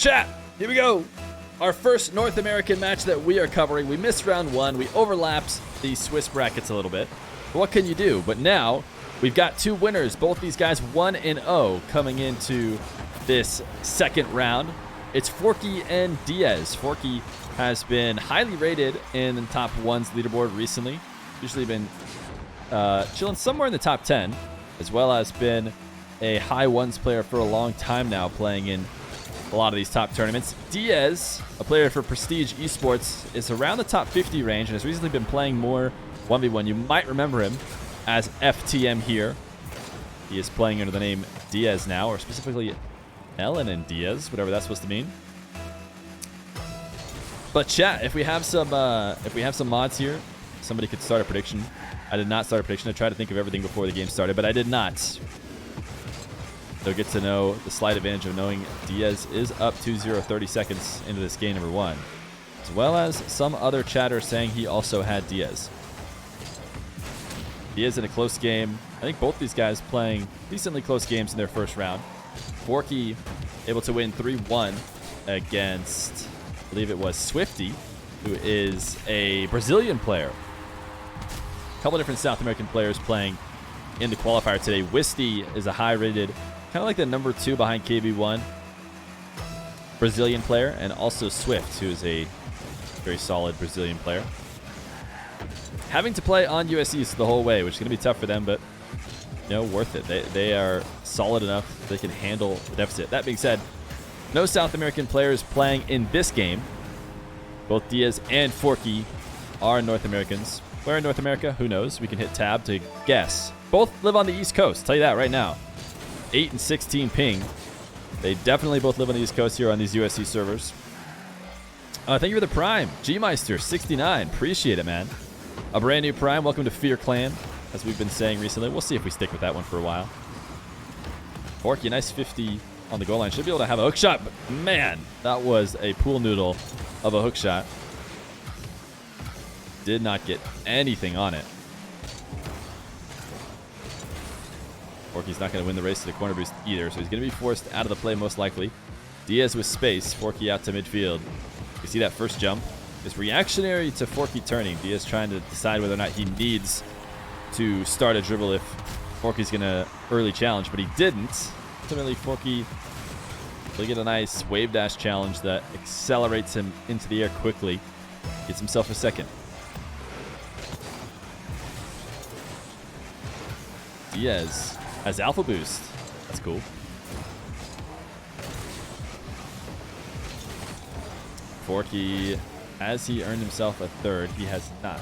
Chat, here we go. Our first North American match that we are covering. We missed round one. We overlapped the Swiss brackets a little bit. What can you do? But now we've got two winners. Both these guys 1-0 coming into this second round. It's Forky and Diaz. Forky has been highly rated in the top ones leaderboard recently. Usually been chilling somewhere in the top 10, as well as been a high ones player for a long time now, playing in a lot of these top tournaments. Diaz, a player for Prestige Esports, is around the top 50 range and has recently been playing more 1v1. You might remember him as FTMHere. He is playing under the name Diaz now, or specifically Ellen and Diaz, whatever that's supposed to mean. But chat, if we have some mods here, somebody could start a prediction. I did not start a prediction. I tried to think of everything before the game started, but I did not. They'll get to know the slight advantage of knowing Diaz is up 2-0 30 seconds into this game number one, as well as some other chatter saying he also had Diaz. Diaz in a close game. I think both these guys playing decently close games in their first round. Forky able to win 3-1 against, I believe it was Swifty, who is a Brazilian player. A couple different South American players playing in the qualifier today. Wisty is a high-rated, kind of like the number 2 behind KB1 Brazilian player, and also Swift, who is a very solid Brazilian player. Having to play on USEs the whole way, which is going to be tough for them, but you know, worth it. They are solid enough they can handle the deficit. That being said, no South American players playing in this game. Both Diaz and Forky are North Americans. Where in North America? Who knows? We can hit tab to guess. Both live on the East Coast. Tell you that right now. 8 and 16 ping. They definitely both live on the East Coast here on these USC servers. Thank you for the Prime. G-Meister 69. Appreciate it, man. A brand new Prime. Welcome to Feer Clan, as we've been saying recently. We'll see if we stick with that one for a while. Forky, nice 50 on the goal line. Should be able to have a hook shot, but man, that was a pool noodle of a hook shot. Did not get anything on it. Forky's not going to win the race to the corner boost either, so he's going to be forced out of the play most likely. Diaz with space. Forky out to midfield. You see that first jump? It's reactionary to Forky turning. Diaz trying to decide whether or not he needs to start a dribble if Forky's going to early challenge, but he didn't. Ultimately, Forky will get a nice wave dash challenge that accelerates him into the air quickly. Gets himself a second. Diaz has alpha boost. That's cool. Forky, has he earned himself a third? He has not.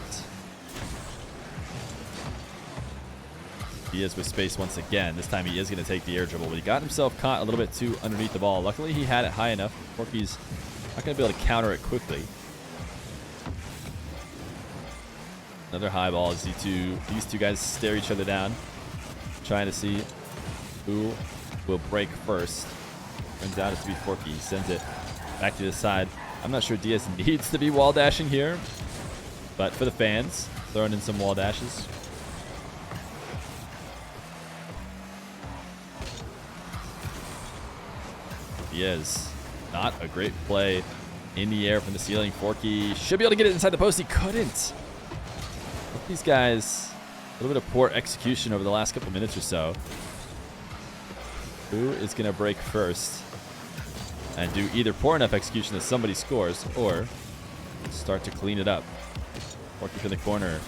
Diaz with space once again. This time he is going to take the air dribble, but he got himself caught a little bit too underneath the ball. Luckily, he had it high enough. Forky's not going to be able to counter it quickly. Another high ball as these two guys stare each other down, trying to see who will break first. Turns out it's to be Forky. He sends it back to the side. I'm not sure Diaz needs to be wall dashing here, but for the fans, throwing in some wall dashes. Diaz, not a great play in the air from the ceiling. Forky should be able to get it inside the post. He couldn't. Look, these guys, a little bit of poor execution over the last couple minutes or so. Who is going to break first and do either poor enough execution that somebody scores or start to clean it up? Forky from the corner.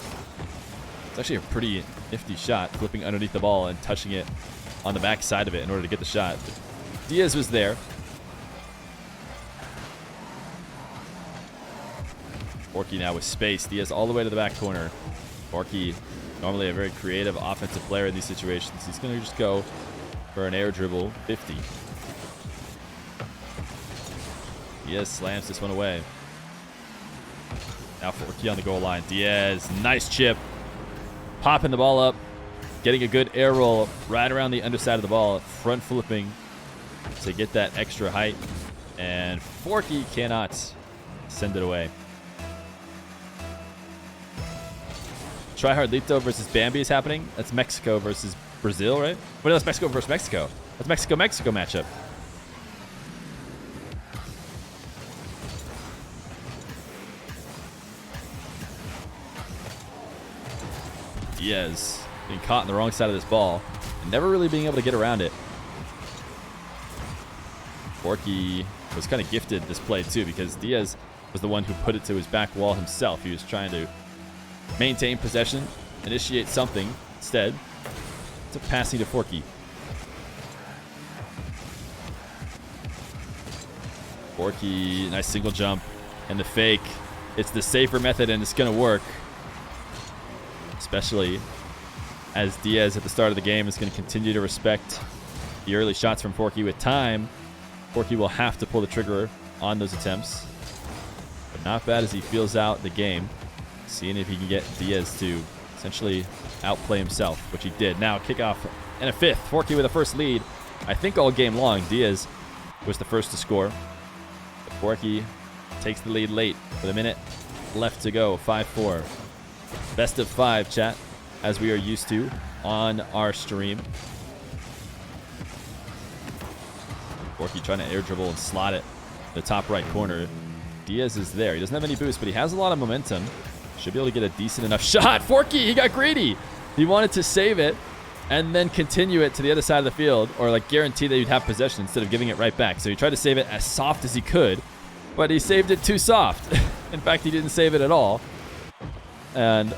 It's actually a pretty nifty shot, flipping underneath the ball and touching it on the back side of it in order to get the shot. But Diaz was there. Forky now with space. Diaz all the way to the back corner. Forky, normally a very creative offensive player in these situations. He's going to just go for an air dribble 50. Diaz slams this one away. Now Forky on the goal line. Diaz, nice chip. Popping the ball up. Getting a good air roll right around the underside of the ball. Front flipping to get that extra height. And Forky cannot send it away. Tryhard Lito versus Bambi is happening. That's Mexico versus Brazil, right? Well, that's Mexico versus Mexico. That's Mexico-Mexico matchup. Diaz being caught on the wrong side of this ball and never really being able to get around it. Forky was kind of gifted this play too because Diaz was the one who put it to his back wall himself. He was trying to maintain possession, initiate something. Instead, it's a passing to Forky. Forky, nice single jump and the fake. It's the safer method and it's going to work. Especially as Diaz at the start of the game is going to continue to respect the early shots from Forky. With time, Forky will have to pull the trigger on those attempts. But not bad as he feels out the game. Seeing if he can get Diaz to essentially outplay himself, which he did. Now kickoff and a fifth. Forky with a first lead. I think all game long, Diaz was the first to score. But Forky takes the lead late with a minute left to go. 5-4. Best of 5, chat, as we are used to on our stream. Forky trying to air dribble and slot it the top right corner. Diaz is there. He doesn't have any boost, but he has a lot of momentum. Should be able to get a decent enough shot. Forky, he got greedy. He wanted to save it and then continue it to the other side of the field, or like guarantee that you'd have possession instead of giving it right back. So he tried to save it as soft as he could, but he saved it too soft. In fact, he didn't save it at all. And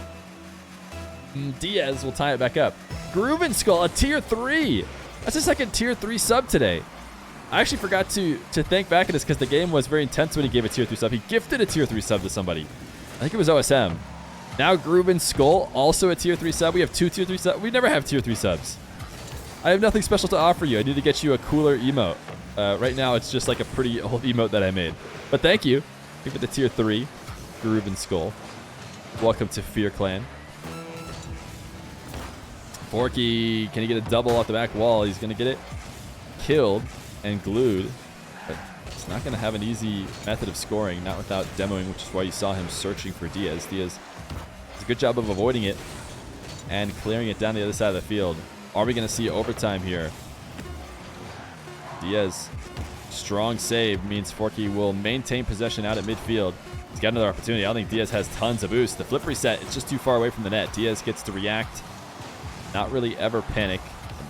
Diaz will tie it back up. Groove and Skull, a tier 3. That's his second tier 3 sub today. I actually forgot to think back at this because the game was very intense when he gave a tier 3 sub. He gifted a tier 3 sub to somebody. I think it was OSM. Now Groove and Skull, also a tier 3 sub. We have 2 tier 3 subs. We never have tier 3 subs. I have nothing special to offer you. I need to get you a cooler emote. Right now, it's just like a pretty old emote that I made. But thank you. Give it the tier 3, Groove and Skull. Welcome to Feer Clan. Forky, can he get a double off the back wall? He's going to get it killed and glued. But it's not going to have an easy method of scoring, not without demoing, which is why you saw him searching for Diaz. Diaz does a good job of avoiding it and clearing it down the other side of the field. Are we going to see overtime here? Diaz, strong save means Forky will maintain possession out at midfield. He's got another opportunity. I don't think Diaz has tons of boost. The flip reset, it's just too far away from the net. Diaz gets to react, not really ever panic.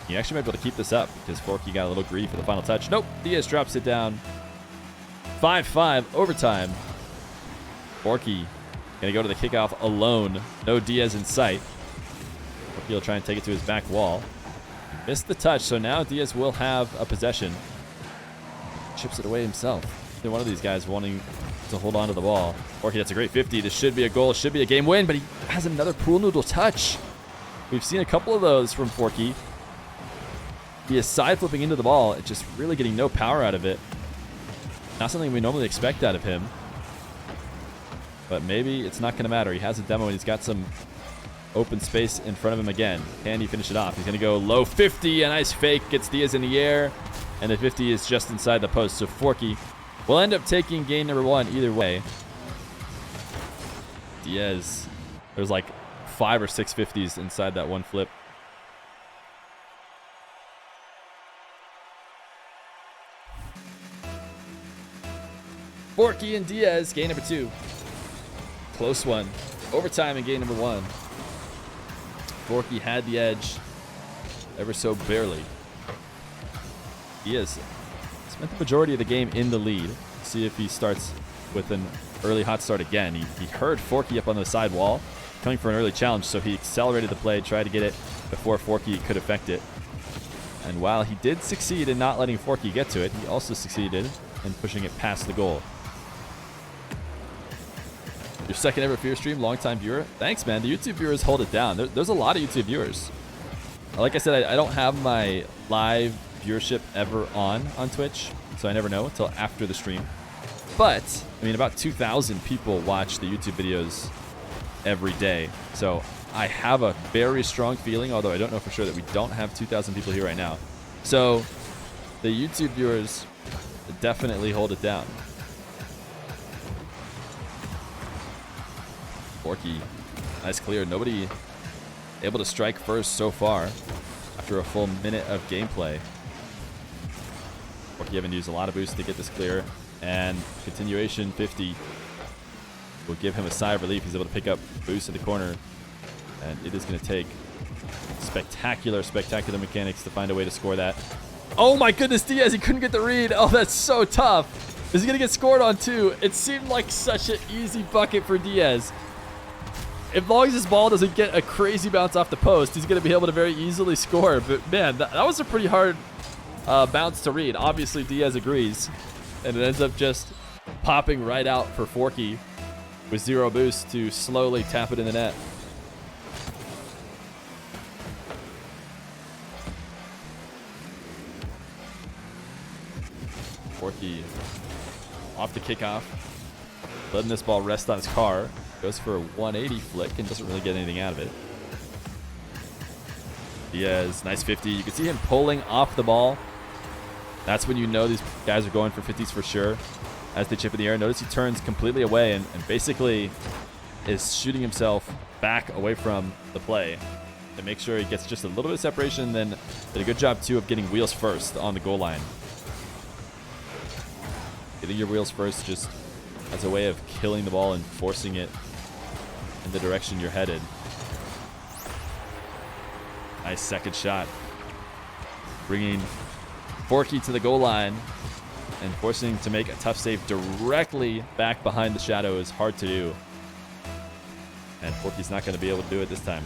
He actually might be able to keep this up because Forky got a little greedy for the final touch. Nope, Diaz drops it down. 5-5, overtime. Forky gonna go to the kickoff alone. No Diaz in sight. Forky will try and take it to his back wall. Missed the touch, so now Diaz will have a possession. Chips it away himself. One of these guys wanting to hold on to the ball. Forky, that's a great 50. This should be a goal. It should be a game win, but he has another pool noodle touch. We've seen a couple of those from Forky. He is side flipping into the ball. It's just really getting no power out of it. Not something we normally expect out of him. But maybe it's not going to matter. He has a demo and he's got some open space in front of him again. Can he finish it off? He's going to go low 50. A nice fake. Gets Diaz in the air. And the 50 is just inside the post. So Forky will end up taking game number 1 either way. Diaz, there's like 5 or 6 50s inside that one flip. Forky and Diaz, game number 2. Close one. Overtime in game number 1. Forky had the edge ever so barely. Diaz spent the majority of the game in the lead. See if he starts with an early hot start again. He heard Forky up on the side wall coming for an early challenge, so he accelerated the play, tried to get it before Forky could affect it. And while he did succeed in not letting Forky get to it, he also succeeded in pushing it past the goal. Your second ever Feer stream, long-time viewer. Thanks, man. The YouTube viewers hold it down. There's a lot of YouTube viewers. Like I said, I don't have my live viewership ever on Twitch, so I never know until after the stream. But, I mean, about 2,000 people watch the YouTube videos every day. So I have a very strong feeling, although I don't know for sure, that we don't have 2,000 people here right now. So the YouTube viewers definitely hold it down. Forky, nice clear. Nobody able to strike first so far after a full minute of gameplay. Forky having to use a lot of boost to get this clear. And continuation 50 will give him a sigh of relief. He's able to pick up boost in the corner And it is going to take spectacular mechanics to find a way to score that. Oh my goodness, Diaz, he couldn't get the read. Oh, that's so tough. Is he going to get scored on too? It seemed like such an easy bucket for Diaz. As long as his ball doesn't get a crazy bounce off the post, he's going to be able to very easily score. But man, that was a pretty hard bounce to read. Obviously, Diaz agrees. And it ends up just popping right out for Forky with 0 boost to slowly tap it in the net. Forky off the kickoff, letting this ball rest on his car. Goes for a 180 flick and doesn't really get anything out of it. Diaz, nice 50. You can see him pulling off the ball. That's when you know these guys are going for 50s for sure. As they chip in the air, notice he turns completely away and basically is shooting himself back away from the play to make sure he gets just a little bit of separation. Then did a good job too of getting wheels first on the goal line. Getting your wheels first just as a way of killing the ball and forcing it in the direction you're headed. Nice second shot. Bringing Forky to the goal line and forcing him to make a tough save directly back behind the shadow is hard to do. And Forky's not going to be able to do it this time.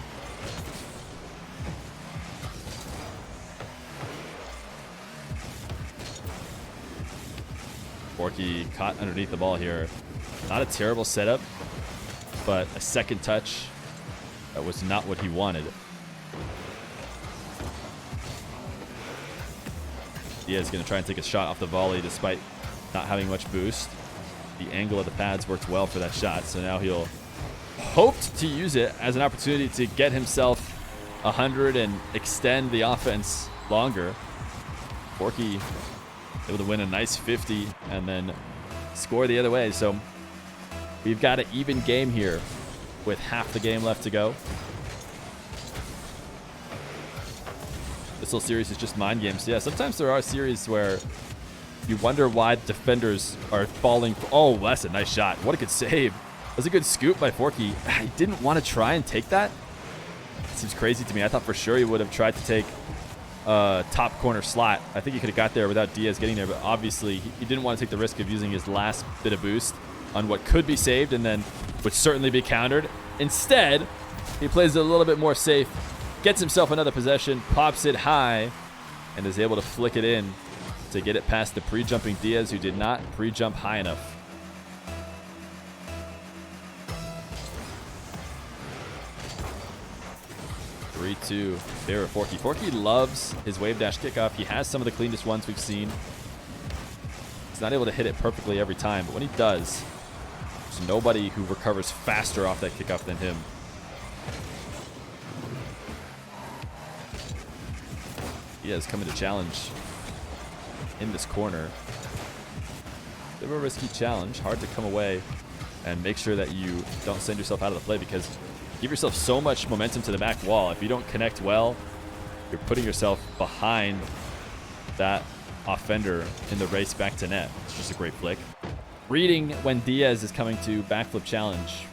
Forky caught underneath the ball here. Not a terrible setup, but a second touch that was not what he wanted. Diaz is going to try and take a shot off the volley despite not having much boost. The angle of the pads worked well for that shot, so now he'll hope to use it as an opportunity to get himself 100 and extend the offense longer. Forky able to win a nice 50 and then score the other way. So we've got an even game here with half the game left to go. This whole series is just mind games. Yeah, sometimes there are series where you wonder why defenders are falling. Oh, that's a nice shot. What a good save. That was a good scoop by Forky. He didn't want to try and take that. It seems crazy to me. I thought for sure he would have tried to take top corner slot. I think he could have got there without Diaz getting there, but obviously he didn't want to take the risk of using his last bit of boost on what could be saved and then would certainly be countered. Instead, he plays it a little bit more safe, gets himself another possession, pops it high, and is able to flick it in to get it past the pre-jumping Diaz, who did not pre-jump high enough. Three-two favor Forky. Forky loves his wave dash kickoff. He has some of the cleanest ones we've seen. He's not able to hit it perfectly every time, but when he does, there's nobody who recovers faster off that kickoff than him. He has coming to challenge in this corner. Bit of a risky challenge. Hard to come away and make sure that you don't send yourself out of the play, because give yourself so much momentum to the back wall. If you don't connect well, you're putting yourself behind that offender in the race back to net. It's just a great flick. Reading when Diaz is coming to backflip challenge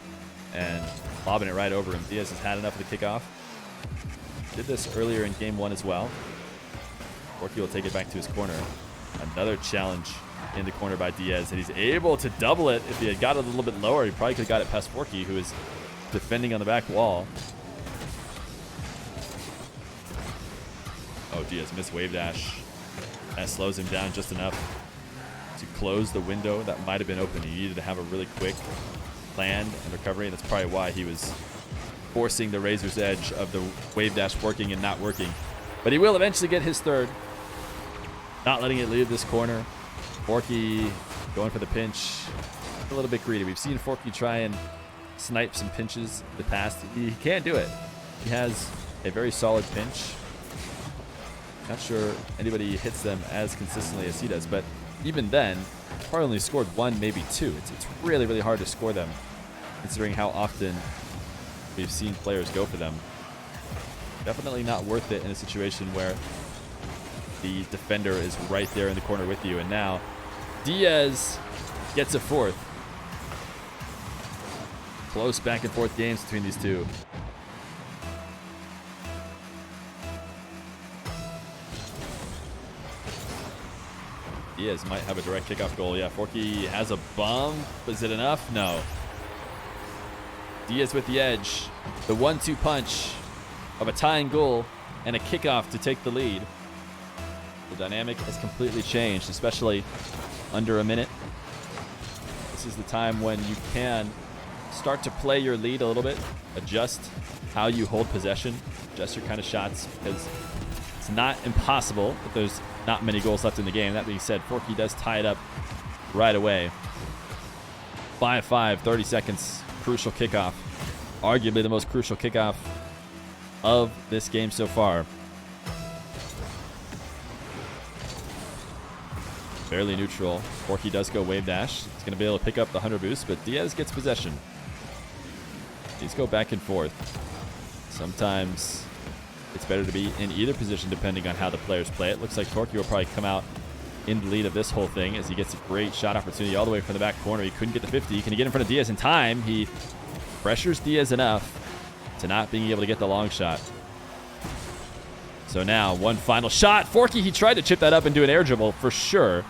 and lobbing it right over him. Diaz has had enough of the kickoff. Did this earlier in game one as well. Forky will take it back to his corner. Another challenge in the corner by Diaz, and he's able to double it. If he had got it a little bit lower, he probably could have got it past Forky, who is defending on the back wall. Oh, Diaz missed wave dash. That slows him down just enough to close the window that might have been open. He needed to have a really quick plan and recovery, and that's probably why he was forcing the razor's edge of the wave dash working and not working. But he will eventually get his third. Not letting it leave this corner. Forky going for the pinch. A little bit greedy. We've seen Forky try and snipe some pinches in the past. He can't do it. He has a very solid pinch. Not sure anybody hits them as consistently as he does, but even then, probably only scored one, maybe two. It's really, really hard to score them, considering how often we've seen players go for them. Definitely not worth it in a situation where the defender is right there in the corner with you. And now Diaz gets a fourth. Close back and forth games between these two. Diaz might have a direct kickoff goal. Yeah, Forky has a bump. Is it enough? No. Diaz with the edge. The 1-2 punch of a tying goal and a kickoff to take the lead. The dynamic has completely changed, especially under a minute. This is the time when you can start to play your lead a little bit, adjust how you hold possession, adjust your kind of shots, because it's not impossible, but there's not many goals left in the game. That being said, Forky does tie it up right away. 5-5, 30 seconds, crucial kickoff. Arguably the most crucial kickoff of this game so far. Fairly neutral. Forky does go wave dash. He's going to be able to pick up the 100 boost, but Diaz gets possession. These go back and forth. Sometimes it's better to be in either position depending on how the players play it. Looks like Forky will probably come out in the lead of this whole thing as he gets a great shot opportunity all the way from the back corner. He couldn't get the 50. Can he get in front of Diaz in time? He pressures Diaz enough to not being able to get the long shot. So now, one final shot. Forky, he tried to chip that up and do an air dribble for sure.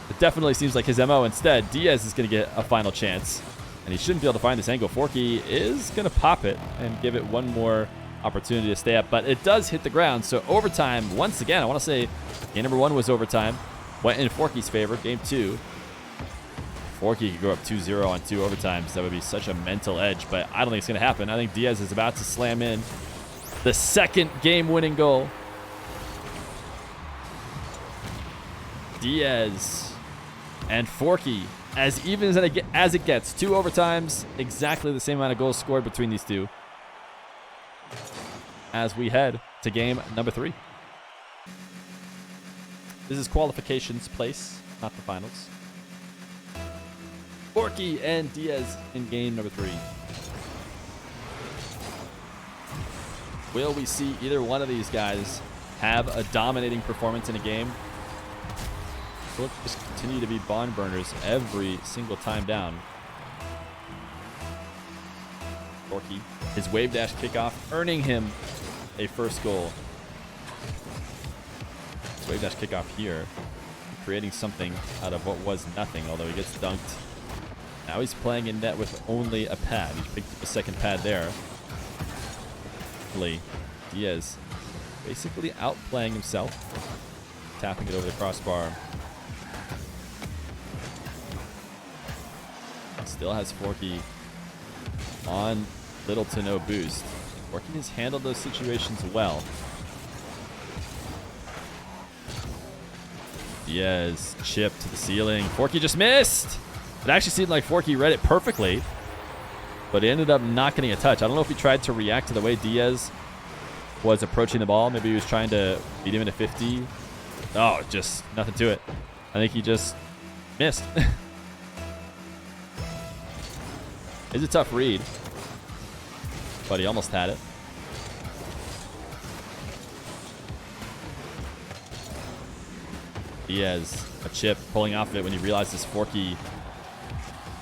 It definitely seems like his MO. Instead, Diaz is going to get a final chance. And he shouldn't be able to find this angle. Forky is going to pop it and give it one more opportunity to stay up. But it does hit the ground. So overtime, once again, I want to say game number 1 was overtime. Went in Forky's favor. Game 2. Forky could go up 2-0 on 2 overtimes. That would be such a mental edge. But I don't think it's going to happen. I think Diaz is about to slam in the second game-winning goal. Diaz and Forky, as even as it gets. 2 overtimes, exactly the same amount of goals scored between these two. As we head to game number 3. This is qualifications place, not the finals. Forky and Diaz in game number 3. Will we see either one of these guys have a dominating performance in a game? Will just continue to be barn burners every single time down? Forky, his wave dash kickoff, earning him a first goal. His wave dash kickoff here, creating something out of what was nothing, although he gets dunked. Now he's playing in net with only a pad. He picked up a second pad there. Diaz basically outplaying himself, tapping it over the crossbar. Still has Forky on little to no boost. Forky has handled those situations well. Diaz chip to the ceiling. Forky just missed. It actually seemed like Forky read it perfectly, but he ended up not getting a touch. I don't know if he tried to react to the way Diaz was approaching the ball. Maybe he was trying to beat him into 50. Oh, just nothing to it. I think he just missed. It's a tough read, but he almost had it. Diaz, a chip, pulling off of it when he realizes Forky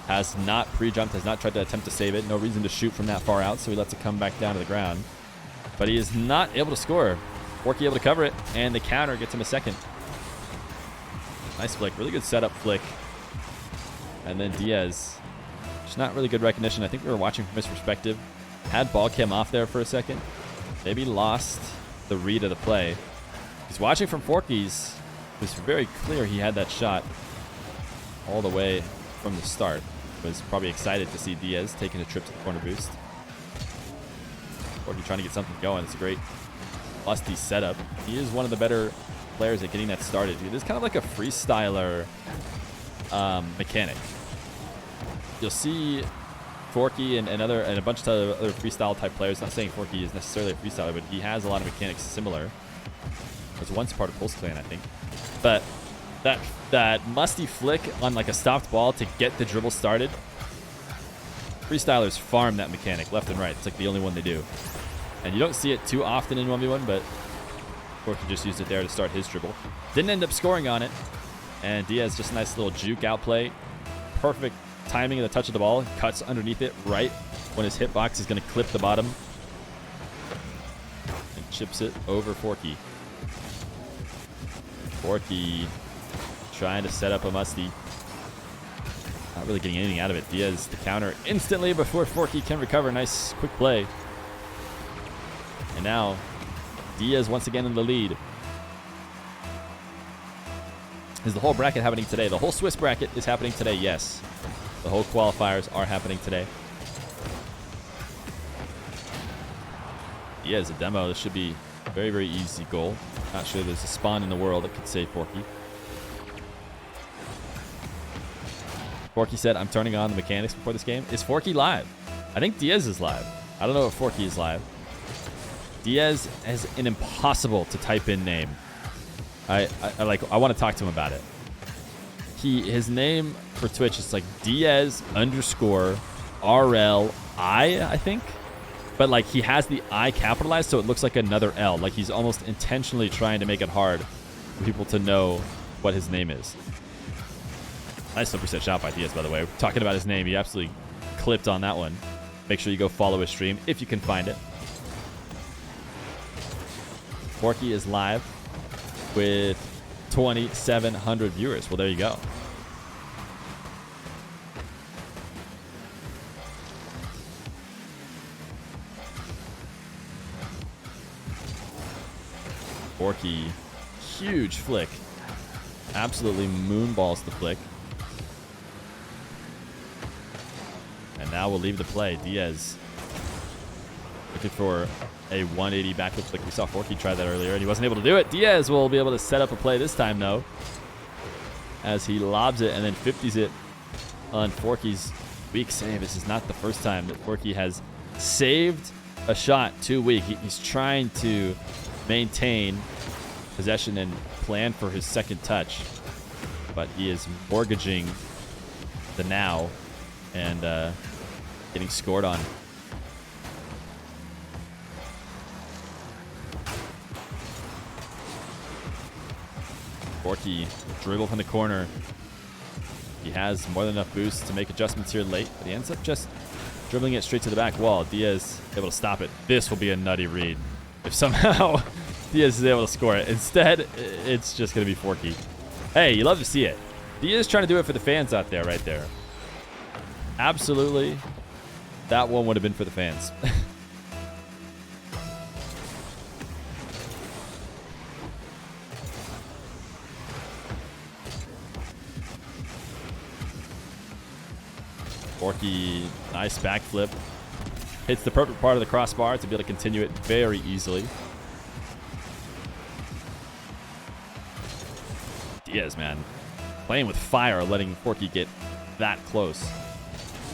has not pre-jumped, has not tried to attempt to save it. No reason to shoot from that far out, so he lets it come back down to the ground. But he is not able to score. Forky able to cover it, and the counter gets him a second. Nice flick, really good setup flick. And then Diaz, just not really good recognition. I think we were watching from his perspective. Had ball cam off there for a second. Maybe lost the read of the play. He's watching from Forky's. It was very clear he had that shot all the way from the start. Was probably excited to see Diaz taking a trip to the corner boost. Forky trying to get something going. It's a great lusty setup. He is one of the better players at getting that started. It is kind of like a freestyler mechanic. You'll see Forky and a bunch of other freestyle type players. Not saying Forky is necessarily a freestyler, but he has a lot of mechanics similar. Was once part of Pulse Clan, I think. But that musty flick on like a stopped ball to get the dribble started. Freestylers farm that mechanic left and right. It's like the only one they do. And you don't see it too often in 1v1, but Forky just used it there to start his dribble. Didn't end up scoring on it. And Diaz just a nice little juke outplay. Perfect timing of the touch of the ball. Cuts underneath it right when his hitbox is going to clip the bottom. And chips it over Forky. Forky trying to set up a musty. Not really getting anything out of it. Diaz the counter instantly before Forky can recover. Nice quick play. And now Diaz once again in the lead. Is the whole bracket happening today? The whole Swiss bracket is happening today, yes. The whole qualifiers are happening today. Diaz a demo. This should be a very, very easy goal. Not sure there's a spawn in the world that could save Forky. Forky said, I'm turning on the mechanics before this game. Is Forky live? I think Diaz is live. I don't know if Forky is live. Diaz has an impossible to type in name. I want to talk to him about it. His name for Twitch is like Diaz_RL I think. But like he has the I capitalized, so it looks like another L. Like he's almost intentionally trying to make it hard for people to know what his name is. Nice superset shot by Diaz, by the way. We're talking about his name. He absolutely clipped on that one. Make sure you go follow his stream if you can find it. Forky is live with 2,700 viewers. Well, there you go. Forky, huge flick. Absolutely moonballs the flick. And now we'll leave the play. Diaz looking for a 180 backflip flick. We saw Forky try that earlier, and he wasn't able to do it. Diaz will be able to set up a play this time, though, as he lobs it and then 50s it on Forky's weak save. This is not the first time that Forky has saved a shot too weak. He's trying to maintain possession and plan for his second touch, but he is mortgaging the now and getting scored on. Forky dribble from the corner. He has more than enough boost to make adjustments here late, but he ends up just dribbling it straight to the back wall. Diaz able to stop it. This will be a nutty read if somehow Diaz is able to score it. Instead, it's just going to be Forky. Hey, you love to see it. Diaz trying to do it for the fans out there right there. Absolutely. That one would have been for the fans. Forky, nice backflip. Hits the perfect part of the crossbar to be able to continue it very easily. Diaz, man, playing with fire, letting Forky get that close.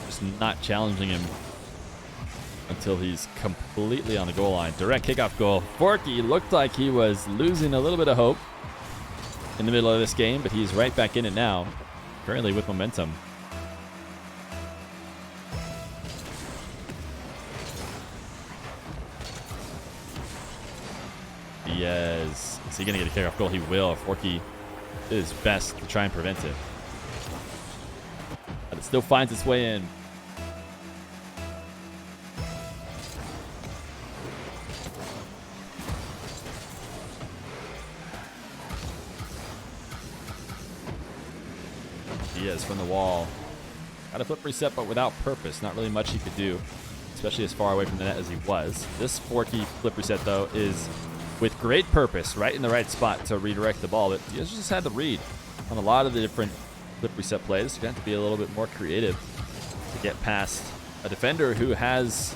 Just not challenging him until he's completely on the goal line. Direct kickoff goal. Forky looked like he was losing a little bit of hope in the middle of this game, but he's right back in it now, currently with momentum. Diaz, is he going to get a kickoff goal? He will. Forky did his best to try and prevent it, but it still finds its way in. Diaz from the wall. Got a flip reset, but without purpose. Not really much he could do, especially as far away from the net as he was. This Forky flip reset, though, is with great purpose, right in the right spot to redirect the ball. But Diaz just had to read on a lot of the different flip reset plays. You have to be a little bit more creative to get past a defender who has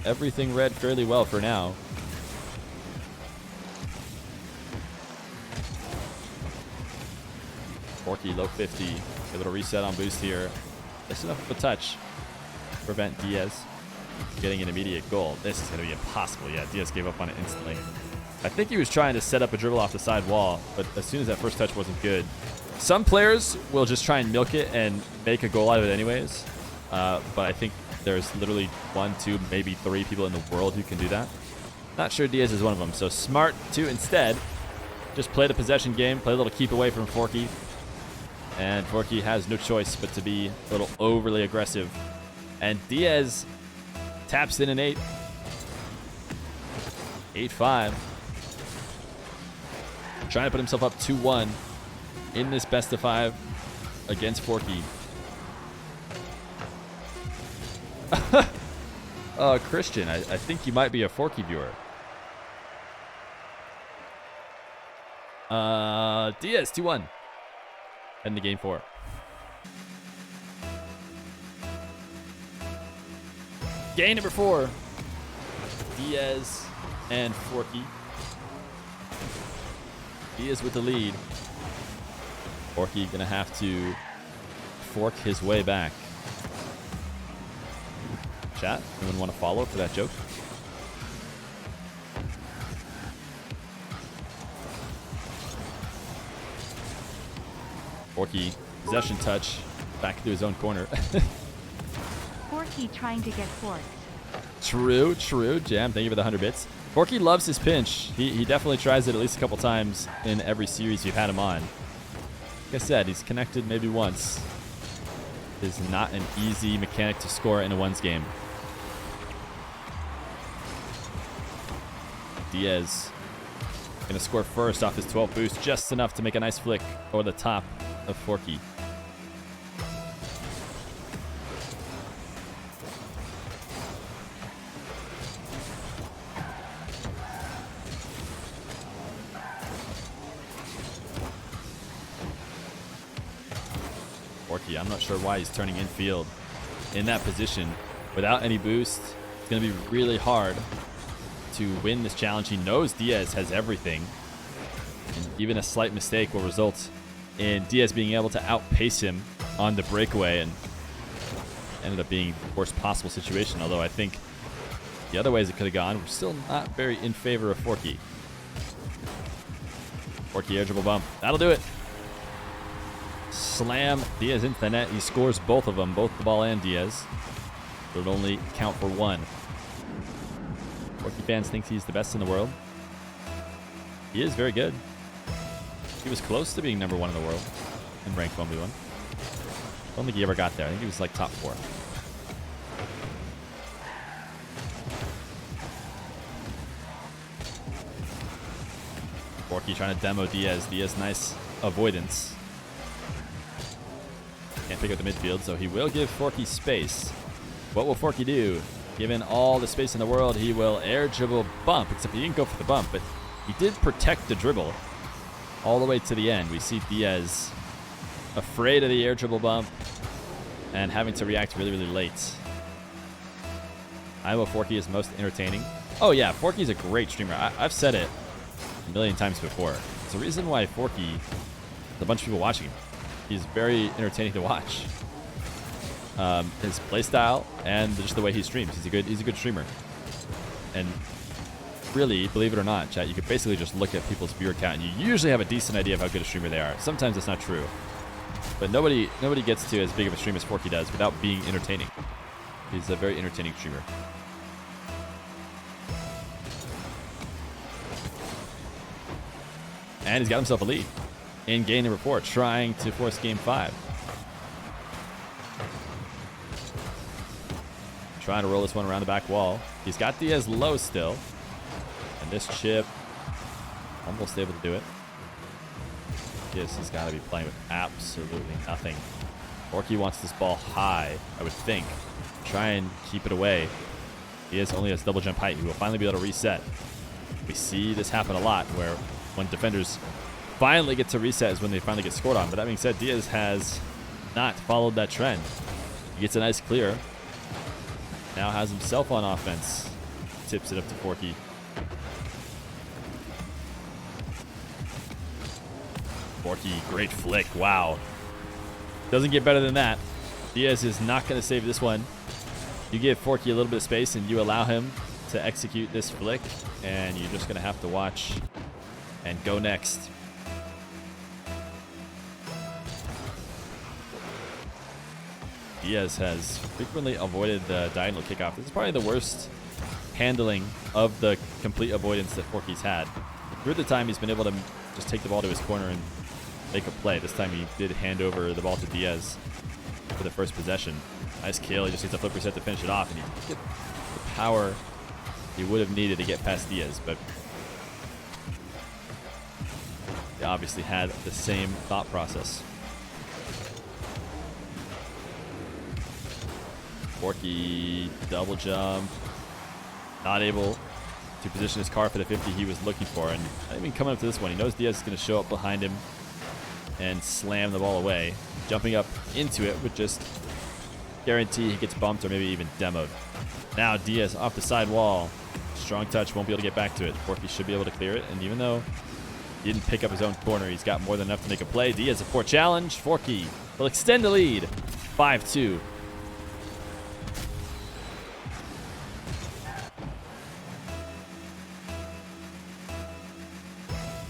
everything read fairly well for now. Forky, low 50, able to reset on boost here. Just enough of a touch to prevent Diaz getting an immediate goal. This is going to be impossible. Yeah, Diaz gave up on it instantly. I think he was trying to set up a dribble off the side wall, but as soon as that first touch wasn't good. Some players will just try and milk it and make a goal out of it anyways. But I think there's literally 1, 2, maybe 3 people in the world who can do that. Not sure Diaz is one of them. So smart to instead just play the possession game, play a little keep away from Forky. And Forky has no choice but to be a little overly aggressive. And Diaz taps in an 8. 8-5. Trying to put himself up 2-1. in this best of 5 against Forky. Christian, I think you might be a Forky viewer. Diaz 2-1. Heading to game 4. Game number 4. Diaz and Forky. Diaz with the lead. Forky gonna have to fork his way back. Chat, anyone want to follow for that joke? Forky, possession touch, back into his own corner. Forky trying to get forked. True. Jam, thank you for the 100 bits. Forky loves his pinch. He definitely tries it at least a couple times in every series you've had him on. Like I said, he's connected maybe once. Is not an easy mechanic to score in a ones game. Diaz gonna score first off his 12 boost, just enough to make a nice flick over the top of Forky. Forky, I'm not sure why he's turning infield in that position without any boost. It's gonna be really hard to win this challenge. He knows Diaz has everything, and even a slight mistake will result in Diaz being able to outpace him on the breakaway, and ended up being the worst possible situation. Although I think the other ways it could have gone were still not very in favor of Forky. Forky air dribble bump. That'll do it. Slam Diaz into the net. He scores both of them, both the ball and Diaz. But it would only count for one. Forky fans thinks he's the best in the world. He is very good. He was close to being number 1 in the world in ranked 1v1. I don't think he ever got there. I think he was like top 4. Forky trying to demo Diaz. Diaz, nice avoidance. Can't pick up the midfield, so he will give Forky space. What will Forky do? Given all the space in the world, he will air dribble bump, except he didn't go for the bump, but he did protect the dribble all the way to the end. We see Diaz afraid of the air dribble bump and having to react really, really late. I know Forky is most entertaining. Oh yeah, Forky's a great streamer. I've said it a million times before. It's the reason why Forky has a bunch of people watching him. He's very entertaining to watch. His playstyle and just the way he streams. He's a good streamer. And really, believe it or not, chat, you could basically just look at people's viewer count and you usually have a decent idea of how good a streamer they are. Sometimes it's not true. But nobody gets to as big of a stream as Forky does without being entertaining. He's a very entertaining streamer. And he's got himself a lead in game number 4, trying to force game 5. Trying to roll this one around the back wall. He's got Diaz low still. And this chip, almost able to do it. Diaz has got to be playing with absolutely nothing. Forky wants this ball high, I would think. Try and keep it away. Diaz only has double jump height. He will finally be able to reset. We see this happen a lot, where when defenders finally get to reset is when they finally get scored on. But that being said, Diaz has not followed that trend. He gets a nice clear. Now has himself on offense. Tips it up to Forky. Forky, great flick. Wow. Doesn't get better than that. Diaz is not going to save this one. You give Forky a little bit of space and you allow him to execute this flick, and you're just going to have to watch and go next. Diaz has frequently avoided the diagonal kickoff. This is probably the worst handling of the complete avoidance that Forky's had. Through the time, he's been able to just take the ball to his corner and make a play. This time he did hand over the ball to Diaz for the first possession. Nice kill. He just needs a flip reset to finish it off, and he didn't get the power he would have needed to get past Diaz, but They obviously had the same thought process. Forky double jump. Not able to position his car for the 50 he was looking for. And I mean, coming up to this one, he knows Diaz is going to show up behind him and slam the ball away. Jumping up into it would just guarantee he gets bumped or maybe even demoed. Now Diaz off the side wall. Strong touch, won't be able to get back to it. Forky should be able to clear it. And even though he didn't pick up his own corner, he's got more than enough to make a play. Diaz a poor challenge. Forky will extend the lead. 5-2.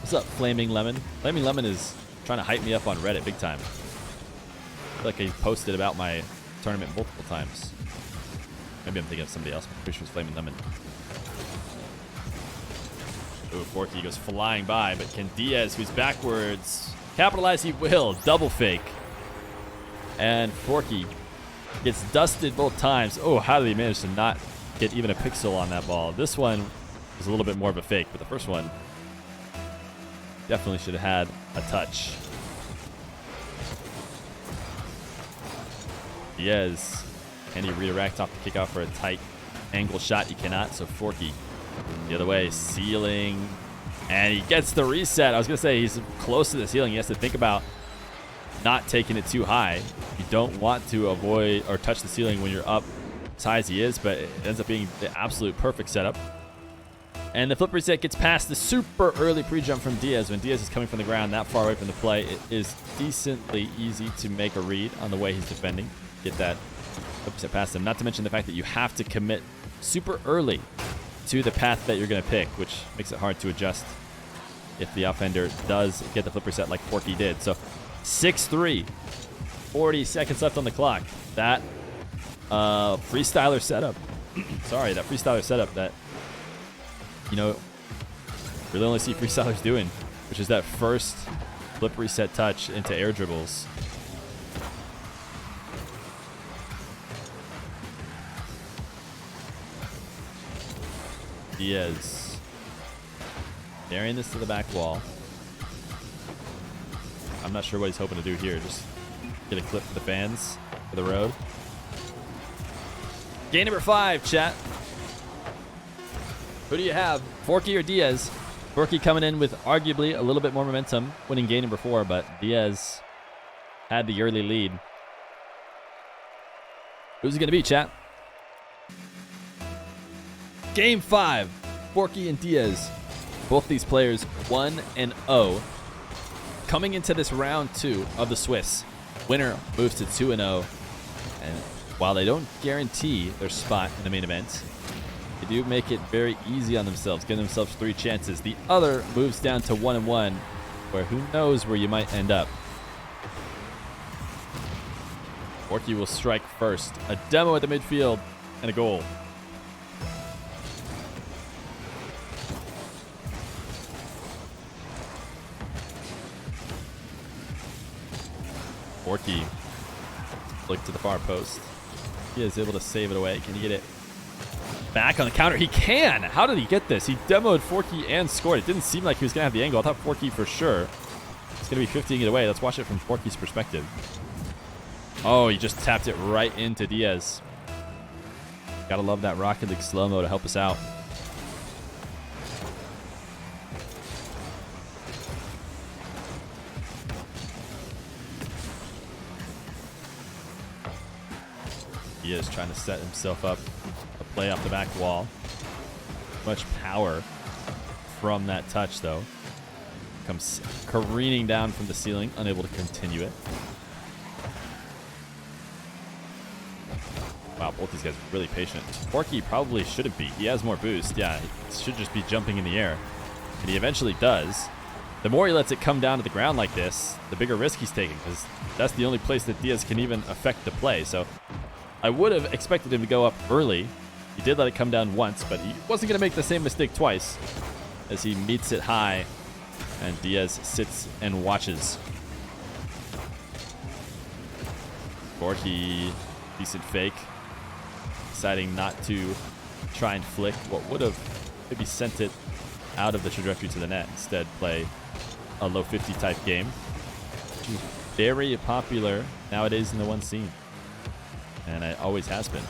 What's up, Flaming Lemon? Flaming Lemon is trying to hype me up on Reddit big time. I feel like he posted about my tournament multiple times. Maybe I'm thinking of somebody else. I'm pretty sure it's Flaming Lemon. Ooh, Forky goes flying by, but can Diaz, who's backwards, capitalize? He will. Double fake. And Forky gets dusted both times. Oh, how did he manage to not get even a pixel on that ball? This one was a little bit more of a fake, but the first one definitely should have had a touch. Diaz, can he redirect off the kickoff for a tight angle shot? He cannot, so Forky the other way, ceiling, and he gets the reset. I was going to say he's close to the ceiling. He has to think about not taking it too high. You don't want to avoid or touch the ceiling when you're up as high as he is, but it ends up being the absolute perfect setup. And the flip reset gets past the super early pre-jump from Diaz. When Diaz is coming from the ground that far away from the play, it is decently easy to make a read on the way he's defending. Get that flip reset past him. Not to mention the fact that you have to commit super early to the path that you're going to pick, which makes it hard to adjust if the offender does get the flip reset like Forky did. So 6-3, 40 seconds left on the clock. That freestyler setup, sorry, that freestyler setup that, you know, really only see freestylers doing, which is that first flip reset touch into air dribbles. Diaz carrying this to the back wall. I'm not sure what he's hoping to do here. Just get a clip for the fans for the road. Game number 5, chat. Who do you have, Forky or Diaz? Forky coming in with arguably a little bit more momentum, winning game number 4, but Diaz had the early lead. Who's it going to be, chat? Game 5, Forky and Diaz. Both these players 1-0. Coming into this round 2 of the Swiss, winner moves to 2-0. And while they don't guarantee their spot in the main event, they do make it very easy on themselves, giving themselves 3 chances. The other moves down to 1-1, where who knows where you might end up. Forky will strike first. A demo at the midfield and a goal. Forky look to the far post. He is able to save it away. Can he get it back on the counter? He can! How did he get this? He demoed Forky and scored. It didn't seem like he was going to have the angle. I thought Forky for sure was going to be 50ing it away. Let's watch it from Forky's perspective. Oh, he just tapped it right into Diaz. Gotta love that Rocket League slow-mo to help us out. Diaz trying to set himself up a play off the back wall. Much power from that touch, though. Comes careening down from the ceiling, unable to continue it. Wow, both these guys are really patient. Forky probably shouldn't be. He has more boost. Yeah, he should just be jumping in the air. And he eventually does. The more he lets it come down to the ground like this, the bigger risk he's taking, because that's the only place that Diaz can even affect the play. So I would have expected him to go up early. He did let it come down once, but he wasn't going to make the same mistake twice as he meets it high and Diaz sits and watches. Forky, decent fake. Deciding not to try and flick what would have maybe sent it out of the trajectory to the net. Instead, play a low 50 type game, which is very popular nowadays in the one scene. And it always has been.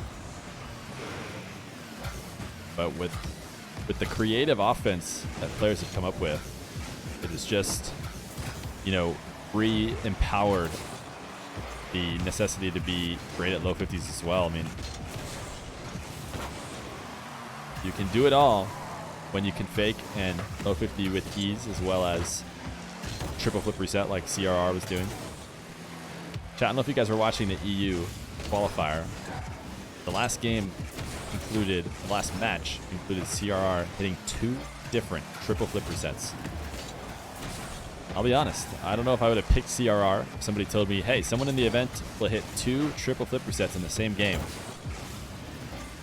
But with the creative offense that players have come up with, it is just, you know, re-empowered the necessity to be great at low 50s as well. I mean, you can do it all when you can fake and low 50 with ease, as well as triple flip reset like CRR was doing. Chat, I don't know if you guys were watching the EU qualifier. The last match included CRR hitting 2 different triple flip resets. I'll be honest, I don't know if I would have picked CRR if somebody told me, hey, someone in the event will hit 2 triple flip resets in the same game.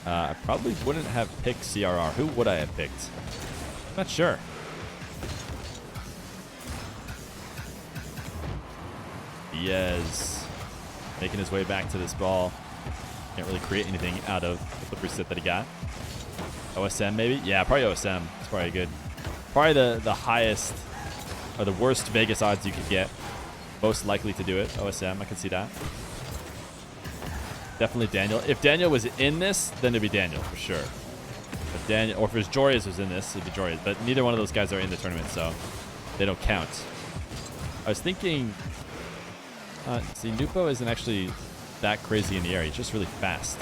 I probably wouldn't have picked CRR. Who would I have picked? I'm not sure. Diaz making his way back to this ball. Can't really create anything out of the flip reset that he got. OSM maybe? Yeah, probably OSM. It's probably good. Probably the highest or the worst Vegas odds you could get. Most likely to do it. OSM, I can see that. Definitely Daniel. If Daniel was in this, then it'd be Daniel for sure. If Daniel, or if it was Jorius was in this, it'd be Jorius. But neither one of those guys are in the tournament, so they don't count. I was thinking, see, Nupo isn't actually that crazy in the air. He's just really fast.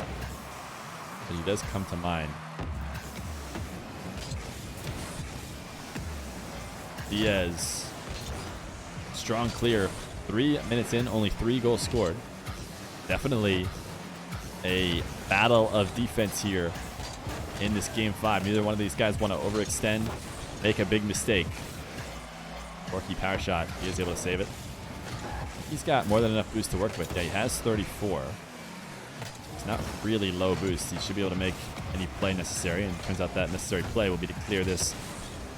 But he does come to mind. Diaz. Strong clear. 3 minutes in, only 3 goals scored. Definitely a battle of defense here in this game 5. Neither one of these guys want to overextend, make a big mistake. Forky power shot. He is able to save it. He's got more than enough boost to work with. Yeah, he has 34. It's not really low boost. He should be able to make any play necessary. And it turns out that necessary play will be to clear this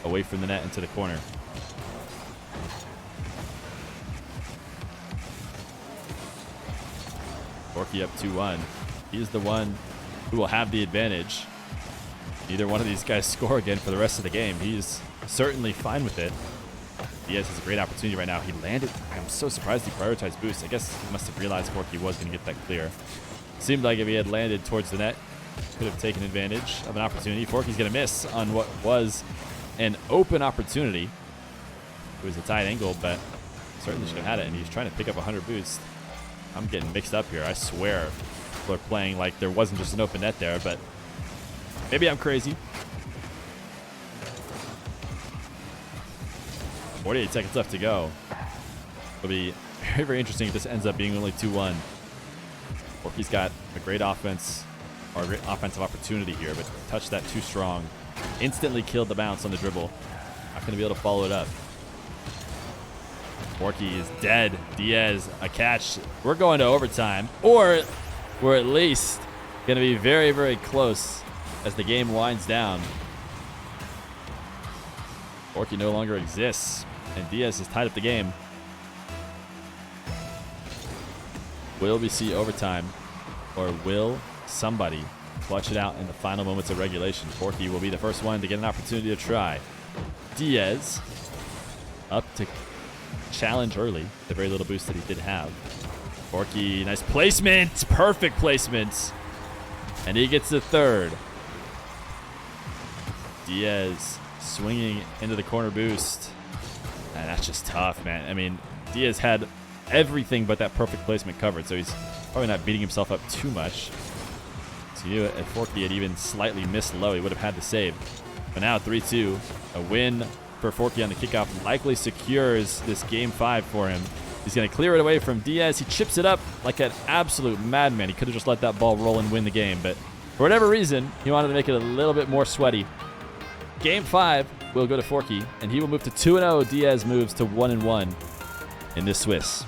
away from the net into the corner. Forky up 2-1. He's the one who will have the advantage. Neither one of these guys score again for the rest of the game. He's certainly fine with it. Diaz has a great opportunity right now. He landed. I'm so surprised he prioritized boost. I guess he must have realized Forky was going to get that clear. Seemed like if he had landed towards the net, could have taken advantage of an opportunity. Forky's going to miss on what was an open opportunity. It was a tight angle, but certainly should have had it. And he's trying to pick up 100 boost. I'm getting mixed up here. I swear people are playing like there wasn't just an open net there, but maybe I'm crazy. 48 seconds left to go. It'll be very, very interesting if this ends up being only 2-1. Forky's got a great offense, or a great offensive opportunity here, but touched that too strong. Instantly killed the bounce on the dribble. Not going to be able to follow it up. Forky is dead. Diaz, a catch. We're going to overtime, or we're at least going to be very, very close as the game winds down. Forky no longer exists, and Diaz has tied up the game. Will we see overtime, or will somebody clutch it out in the final moments of regulation? Forky will be the first one to get an opportunity to try. Diaz up to challenge early, the very little boost that he did have. Forky, nice placement, perfect placement, and he gets the third. Diaz swinging into the corner boost, and that's just tough, man. I mean, Diaz had everything but that perfect placement covered, so he's probably not beating himself up too much. So you, if Forky had even slightly missed low, he would have had to save. But now 3-2, a win for Forky on the kickoff likely secures this game 5 for him. He's going to clear it away from Diaz. He chips it up like an absolute madman. He could have just let that ball roll and win the game, but for whatever reason, he wanted to make it a little bit more sweaty. Game 5 will go to Forky, and he will move to 2-0. Diaz moves to 1-1 in this Swiss.